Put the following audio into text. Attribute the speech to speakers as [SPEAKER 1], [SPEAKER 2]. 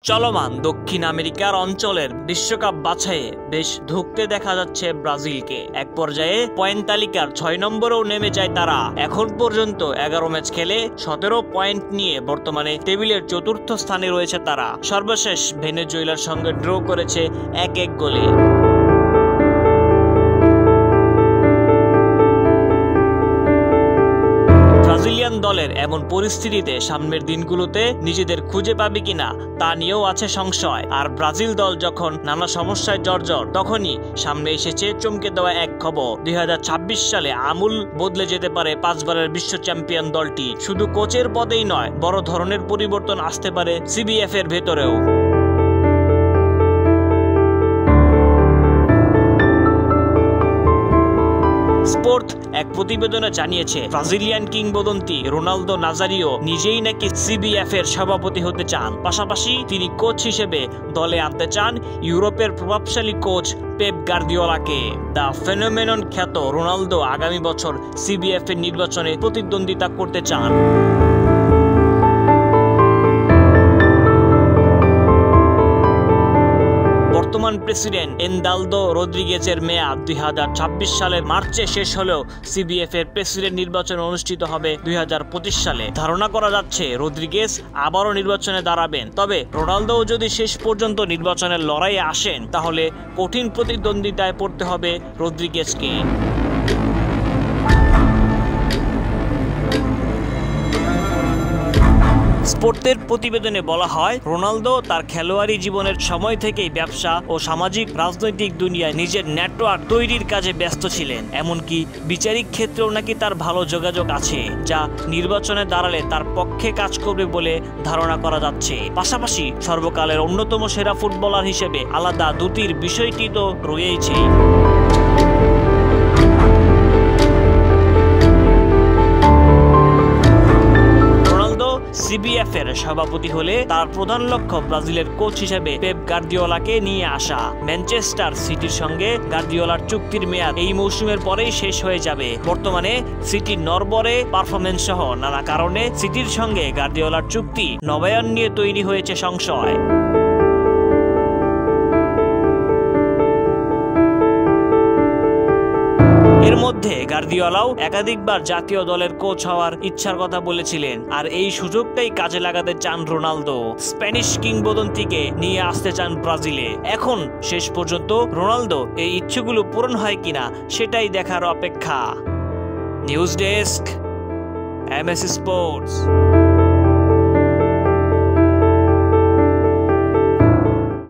[SPEAKER 1] চলমান দক্ষিণ আমেরিকার অঞ্চলের বিশ্বকাপ বাছাইয়ে বেশ ধুঁকতে দেখা যাচ্ছে ব্রাজিলকে। এক পর্যায়ে পয়েন্ট তালিকার ৬ নম্বরেও নেমে যায় তারা। এখন পর্যন্ত ১১ ম্যাচ খেলে ১৭ পয়েন্ট নিয়ে বর্তমানে টেবিলের চতুর্থ স্থানে রয়েছে তারা। সর্বশেষ ভেনেজুয়েলার সঙ্গে ড্র করেছে ১-১ গোলে। ব্রাজিলিয়ান দলের এমন পরিস্থিতিতে সামনের দিনগুলোতে নিজেদের খুঁজে পাবে কিনা তা নিয়েও আছে সংশয়। আর ব্রাজিল দল যখন নানা সমস্যায় জর্জর, তখনই সামনে এসেছে চমকে দেওয়া এক খবর। ২০২৬ সালে আমূল বদলে যেতে পারে ৫ বারের বিশ্ব চ্যাম্পিয়ন দলটি। শুধু কোচের পদেই নয়, বড় ধরনের পরিবর্তন আসতে পারে সিবিএফ এর ভেতরেও। স্পোর্ট এক প্রতিবেদনে জানিয়েছে, ব্রাজিলিয়ান কিংবদন্তি রোনালদো নাজারিও নিজেই নাকি সিবিএফ এর সভাপতি হতে চান। পাশাপাশি তিনি কোচ হিসেবে দলে আনতে চান ইউরোপের প্রভাবশালী কোচ পেপ গার্দিওলাকে। দ্য ফেনোমেনন খ্যাত রোনালদো আগামী বছর সিবিএফ এর নির্বাচনে প্রতিদ্বন্দ্বিতা করতে চান। বর্তমান প্রেসিডেন্ট এনদালদো রদ্রিগেজের মেয়াদ ২০২৬ সালের মার্চে শেষ হলেও সিবিএফ এর প্রেসিডেন্ট নির্বাচন অনুষ্ঠিত হবে ২০২৫ সালে। ধারণা করা যাচ্ছে রদ্রিগেজ আবারও নির্বাচনে দাঁড়াবেন। তবে রোনালদো যদি শেষ পর্যন্ত নির্বাচনের লড়াইয়ে আসেন, তাহলে কঠিন প্রতিদ্বন্দ্বিতায় পড়তে হবে রদ্রিগেজকে। স্পোর্টের প্রতিবেদনে বলা হয়, রোনালদো তার খেলোয়াড়ি জীবনের সময় থেকেই ব্যবসা ও সামাজিক রাজনৈতিক দুনিয়ায় নিজের নেটওয়ার্ক তৈরির কাজে ব্যস্ত ছিলেন। এমনকি বিচারিক ক্ষেত্রেও নাকি তার ভালো যোগাযোগ আছে, যা নির্বাচনে দাঁড়ালে তার পক্ষে কাজ করবে বলে ধারণা করা যাচ্ছে। পাশাপাশি সর্বকালের অন্যতম সেরা ফুটবলার হিসেবে আলাদা দুটির বিষয়টি তো রয়েছেই। সিবিএফ এর সভাপতি হলে তার প্রধান লক্ষ্য ব্রাজিলের কোচ হিসেবে পেপ গার্দিওলাকে নিয়ে আসা। ম্যানচেস্টার সিটির সঙ্গে গার্দিওলার চুক্তির মেয়াদ এই মৌসুমের পরেই শেষ হয়ে যাবে। বর্তমানে সিটির নড়বড়ে পারফরমেন্স সহ নানা কারণে সিটির সঙ্গে গার্দিওলার চুক্তি নবায়ন নিয়ে তৈরি হয়েছে সংশয়। এর মধ্যে গার্দিওলাও একাধিকবার জাতীয় দলের কোচ হওয়ার ইচ্ছার কথা বলেছিলেন, আর এই সুযোগটাই কাজে লাগাতে চান রোনালদো। স্প্যানিশ কিংবদন্তিকে নিয়ে আসতে চান ব্রাজিলে। এখন শেষ পর্যন্ত রোনালদো এই ইচ্ছেগুলো পূরণ হয় কিনা সেটাই দেখার অপেক্ষা। News desk, MS sports.